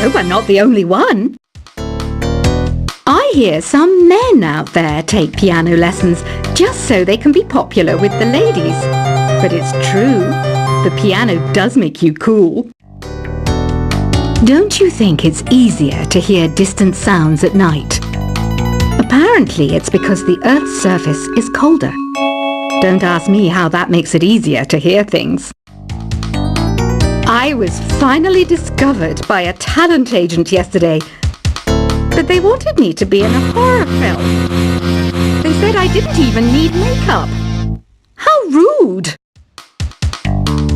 hope I'm not the only one. I hear some men out there take piano lessons just so they can be popular with the ladies. But it's true, the piano does make you cool. Don't you think it's easier to hear distant sounds at night? Apparently it's because the Earth's surface is colder. Don't ask me how that makes it easier to hear things. I was finally discovered by a talent agent yesterday, but they wanted me to be in a horror film. They said I didn't even need makeup. How rude!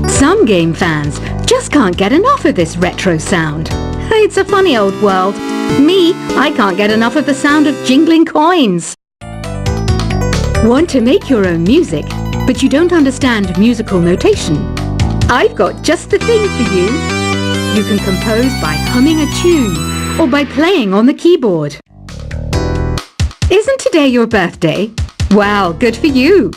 Some game fans just can't get enough of this retro sound. It's a funny old world. Me, I can't get enough of the sound of jingling coins. Want to make your own music, but you don't understand musical notation? I've got just the thing for you. You can compose by humming a tune or by playing on the keyboard. Isn't today your birthday? Well, good for you.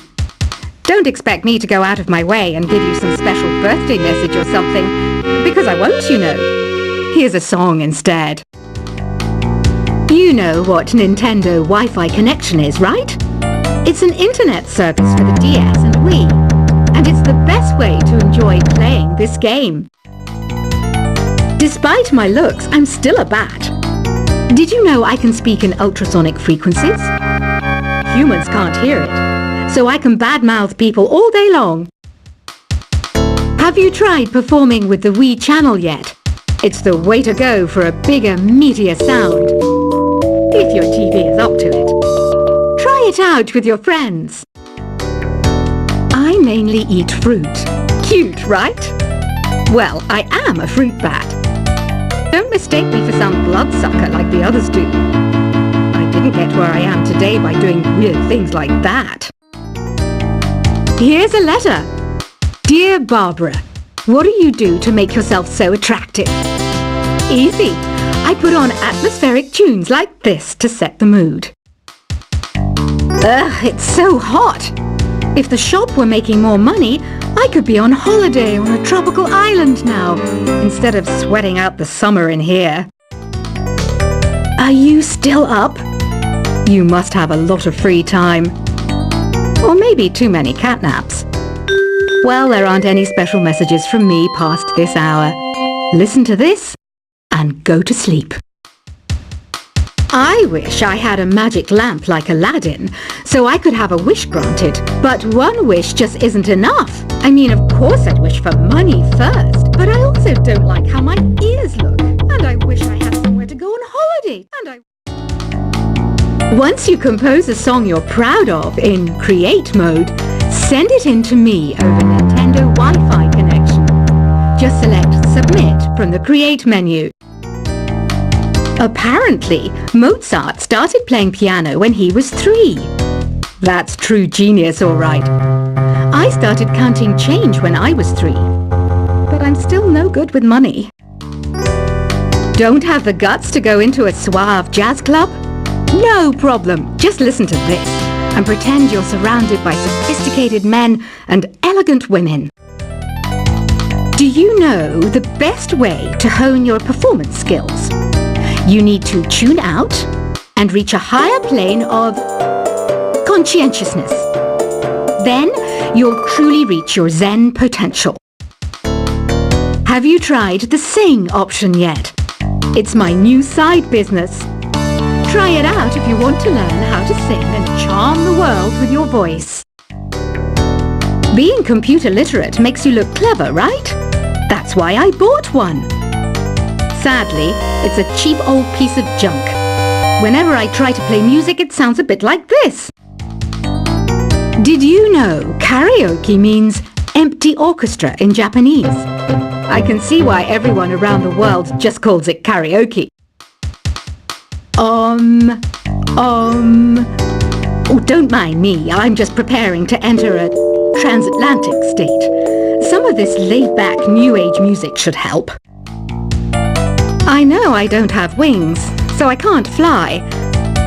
Don't expect me to go out of my way and give you some special birthday message or something, because I won't, you know. Here's a song instead. You know what Nintendo Wi-Fi connection is, right? It's an internet service for the DS and Wii, and it's the best way to enjoy playing this game. Despite my looks, I'm still a bat. Did you know I can speak in ultrasonic frequencies? Humans can't hear it, so I can badmouth people all day long. Have you tried performing with the Wii channel yet? It's the way to go for a bigger, meatier sound. If your TV is up to it. Try it out with your friends. I mainly eat fruit. Cute, right? Well, I am a fruit bat. Don't mistake me for some bloodsucker like the others do. I didn't get where I am today by doing weird things like that. Here's a letter. Dear Barbara, what do you do to make yourself so attractive? Easy. I put on atmospheric tunes like this to set the mood. Ugh, it's so hot. If the shop were making more money, I could be on holiday on a tropical island now, instead of sweating out the summer in here. Are you still up? You must have a lot of free time. Or maybe too many catnaps. Well, there aren't any special messages from me past this hour. Listen to this and go to sleep. I wish I had a magic lamp like Aladdin, so I could have a wish granted. But one wish just isn't enough. I mean, of course I'd wish for money first, but I also don't like how my ears look. And I wish I had somewhere to go on holiday. Once you compose a song you're proud of in Create mode, send it in to me over Nintendo Wi-Fi connection. Just select Submit from the Create menu. Apparently, Mozart started playing piano when he was 3. That's true genius, all right. I started counting change when I was 3, but I'm still no good with money. Don't have the guts to go into a suave jazz club? No problem. Just listen to this and pretend you're surrounded by sophisticated men and elegant women. Do you know the best way to hone your performance skills? You need to tune out and reach a higher plane of conscientiousness. Then you'll truly reach your Zen potential. Have you tried the Sing option yet? It's my new side business. Try it out if you want to learn how to sing and charm the world with your voice. Being computer literate makes you look clever, right? That's why I bought one. Sadly, it's a cheap old piece of junk. Whenever I try to play music, it sounds a bit like this. Did you know karaoke means empty orchestra in Japanese? I can see why everyone around the world just calls it karaoke. Oh, don't mind me. I'm just preparing to enter a transatlantic state. Some of this laid-back New Age music should help. I know I don't have wings, so I can't fly.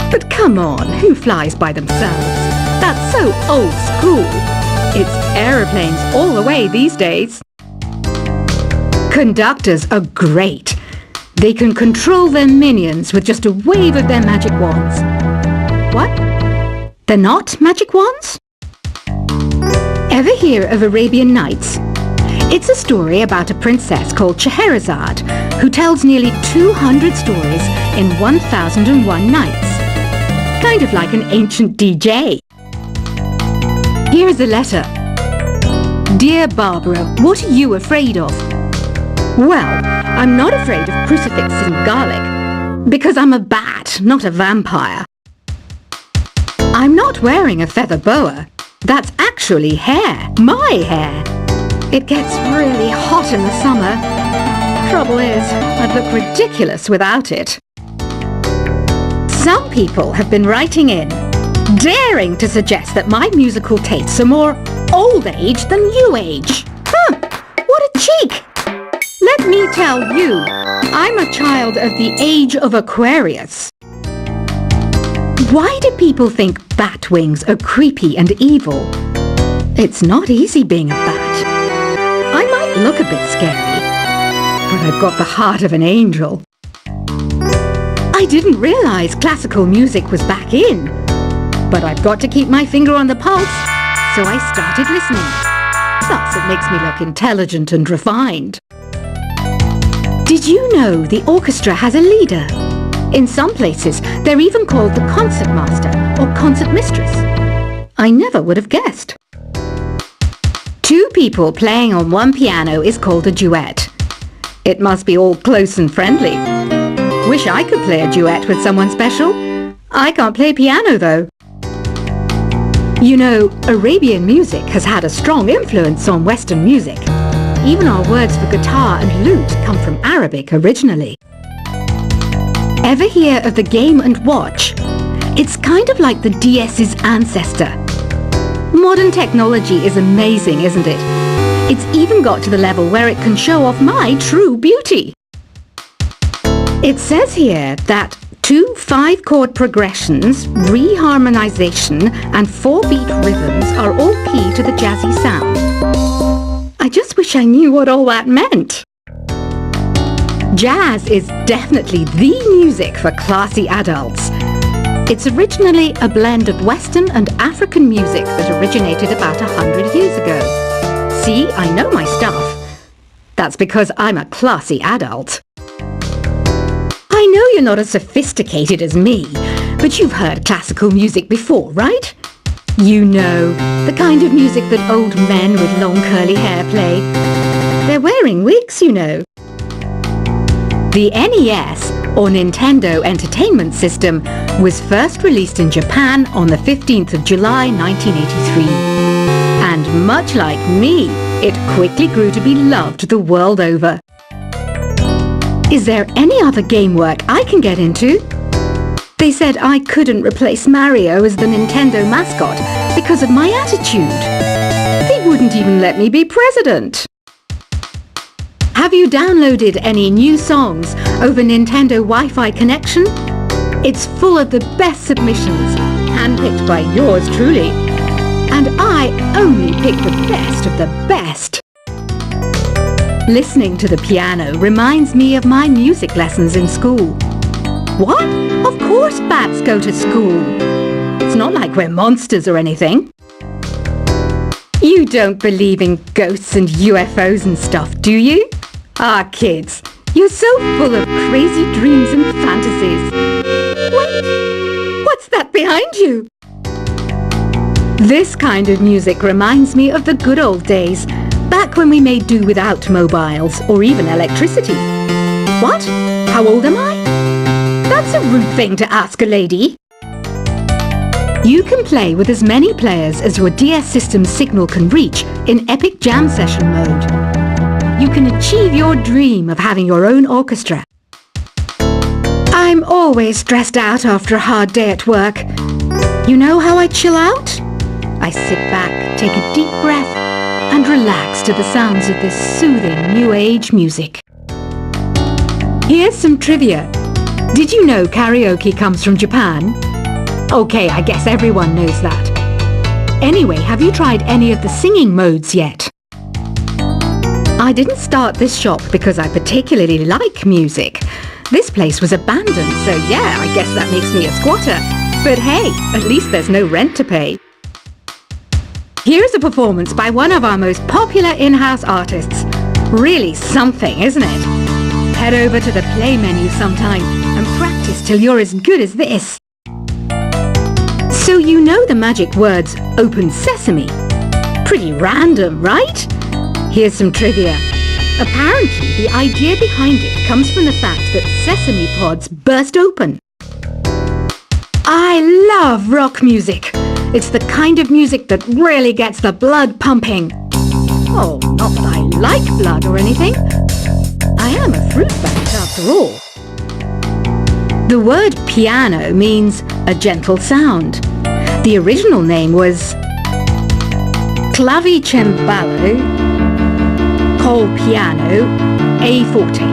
But come on, who flies by themselves? That's so old school. It's aeroplanes all the way these days. Conductors are great. They can control their minions with just a wave of their magic wands. What? They're not magic wands? Ever hear of Arabian Nights? It's a story about a princess called Scheherazade who tells nearly 200 stories in 1001 nights. Kind of like an ancient DJ. Here's a letter. Dear Barbara, what are you afraid of? Well, I'm not afraid of crucifix and garlic, because I'm a bat, not a vampire. I'm not wearing a feather boa. That's actually hair, my hair. It gets really hot in the summer. Trouble is, I'd look ridiculous without it. Some people have been writing in, daring to suggest that my musical tastes are more old age than new age. What a cheek! Let me tell you, I'm a child of the age of Aquarius. Why do people think bat wings are creepy and evil? It's not easy being a bat. I might look a bit scary, but I've got the heart of an angel. I didn't realize classical music was back in, but I've got to keep my finger on the pulse, so I started listening. Plus, it makes me look intelligent and refined. Did you know the orchestra has a leader? In some places, they're even called the concertmaster or concertmistress. I never would have guessed. Two people playing on one piano is called a duet. It must be all close and friendly. Wish I could play a duet with someone special. I can't play piano though. You know, Arabian music has had a strong influence on Western music. Even our words for guitar and lute come from Arabic originally. Ever hear of the Game & Watch? It's kind of like the DS's ancestor. Modern technology is amazing, isn't it? It's even got to the level where it can show off my true beauty. It says here that 2 5-chord progressions, reharmonization and 4-beat rhythms are all key to the jazzy sound. I just wish I knew what all that meant. Jazz is definitely the music for classy adults. It's originally a blend of Western and African music that originated about 100 years ago. See, I know my stuff. That's because I'm a classy adult. I know you're not as sophisticated as me, but you've heard classical music before, right? You know, the kind of music that old men with long curly hair play. They're wearing wigs, you know. The NES, or Nintendo Entertainment System, was first released in Japan on the 15th of July 1983. And much like me, it quickly grew to be loved the world over. Is there any other game work I can get into? They said I couldn't replace Mario as the Nintendo mascot because of my attitude. They wouldn't even let me be president. Have you downloaded any new songs over Nintendo Wi-Fi connection? It's full of the best submissions, handpicked by yours truly. And I only pick the best of the best. Listening to the piano reminds me of my music lessons in school. What? Of course bats go to school. It's not like we're monsters or anything. You don't believe in ghosts and UFOs and stuff, do you? Ah, kids, you're so full of crazy dreams and fantasies. Wait, what's that behind you? This kind of music reminds me of the good old days, back when we made do without mobiles or even electricity. What? How old am I? That's a rude thing to ask a lady. You can play with as many players as your DS system's signal can reach in Epic Jam Session mode. You can achieve your dream of having your own orchestra. I'm always stressed out after a hard day at work. You know how I chill out? I sit back, take a deep breath, and relax to the sounds of this soothing new age music. Here's some trivia. Did you know karaoke comes from Japan? Okay, I guess everyone knows that. Anyway, have you tried any of the singing modes yet? I didn't start this shop because I particularly like music, This place was abandoned, so yeah, I guess that makes me a squatter. But hey, at least there's no rent to pay. Here's a performance by one of our most popular in-house artists. Really something, isn't it? Head over to the play menu sometime and practice till you're as good as this. So you know the magic words "Open Sesame"? Pretty random, right? Here's some trivia. Apparently, the idea behind it comes from the fact that sesame pods burst open. I love rock music. It's the kind of music that really gets the blood pumping. Oh, not that I like blood or anything. I am a fruit bat after all. The word piano means a gentle sound. The original name was clavicembalo col piano a forte.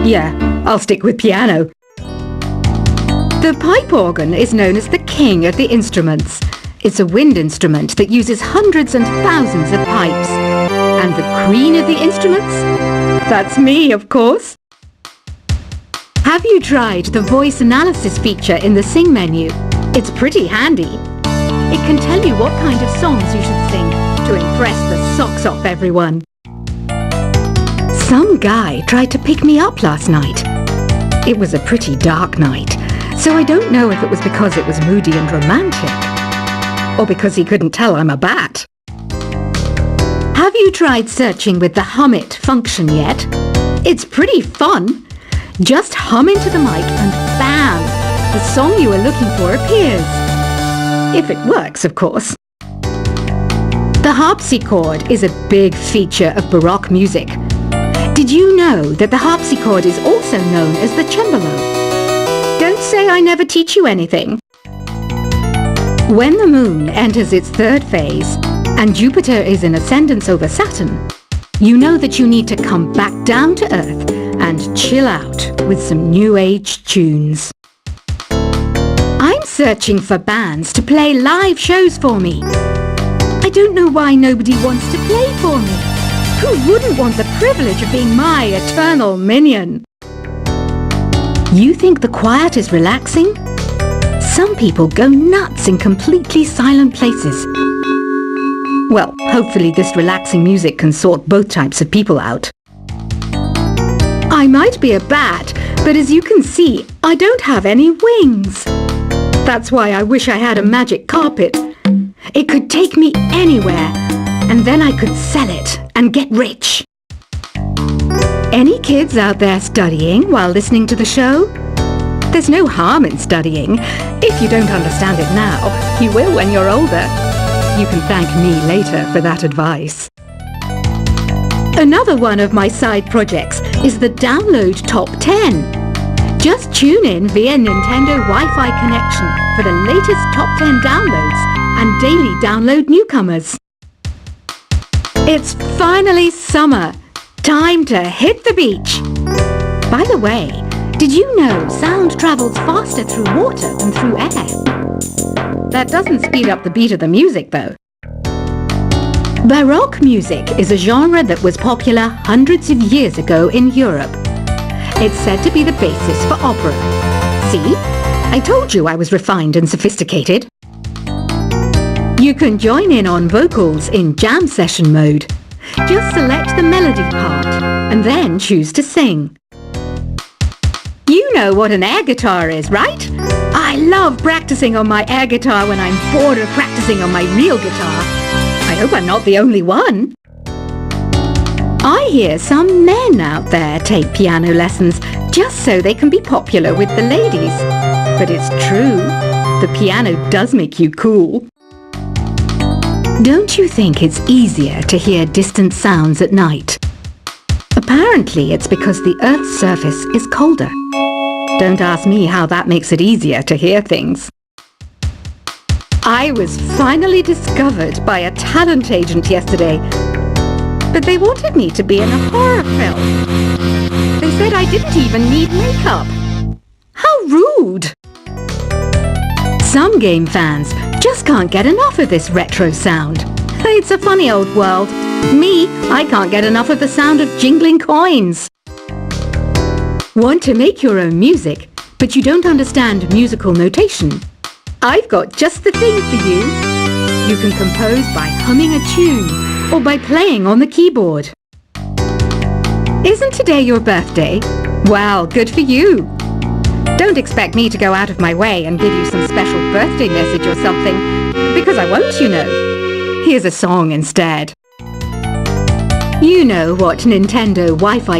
Yeah, I'll stick with piano. The pipe organ is known as the king of the instruments. It's a wind instrument that uses hundreds and thousands of pipes. And the queen of the instruments? That's me, of course. Have you tried the voice analysis feature in the Sing menu? It's pretty handy. It can tell you what kind of songs you should sing to impress the socks off everyone. Some guy tried to pick me up last night. It was a pretty dark night, so I don't know if it was because it was moody and romantic, or because he couldn't tell I'm a bat. Have you tried searching with the Hum It function yet? It's pretty fun. Just hum into the mic and bam! The song you are looking for appears. If it works, of course. The harpsichord is a big feature of Baroque music. Did you know that the harpsichord is also known as the cembalo? Don't say I never teach you anything. When the moon enters its third phase and Jupiter is in ascendance over Saturn, you know that you need to come back down to Earth and chill out with some new age tunes. I'm searching for bands to play live shows for me. I don't know why nobody wants to play for me. Who wouldn't want the privilege of being my eternal minion? You think the quiet is relaxing? Some people go nuts in completely silent places. Well, hopefully this relaxing music can sort both types of people out. I might be a bat, but as you can see, I don't have any wings. That's why I wish I had a magic carpet. It could take me anywhere, and then I could sell it and get rich. Any kids out there studying while listening to the show? There's no harm in studying. If you don't understand it now, you will when you're older. You can thank me later for that advice. Another one of my side projects is the Download Top 10. Just tune in via Nintendo Wi-Fi connection for the latest Top 10 downloads and daily download newcomers. It's finally summer. Time to hit the beach. By the way, did you know sound travels faster through water than through air? That doesn't speed up the beat of the music, though. Baroque music is a genre that was popular hundreds of years ago in Europe. It's said to be the basis for opera. See? I told you I was refined and sophisticated. You can join in on vocals in jam session mode. Just select the melody part and then choose to sing. You know what an air guitar is, right? I love practicing on my air guitar when I'm bored of practicing on my real guitar. I hope I'm not the only one. I hear some men out there take piano lessons just so they can be popular with the ladies. But it's true, the piano does make you cool. Don't you think it's easier to hear distant sounds at night? Apparently it's because the Earth's surface is colder. Don't ask me how that makes it easier to hear things. I was finally discovered by a talent agent yesterday, but they wanted me to be in a horror film. They said I didn't even need makeup. How rude! Some game fans just can't get enough of this retro sound. It's a funny old world. Me, I can't get enough of the sound of jingling coins. Want to make your own music, but you don't understand musical notation? I've got just the thing for you. You can compose by humming a tune or by playing on the keyboard. Isn't today your birthday? Well, good for you. Don't expect me to go out of my way and give you some special birthday message or something, because I won't, you know. Here's a song instead. You know what Nintendo Wi-Fi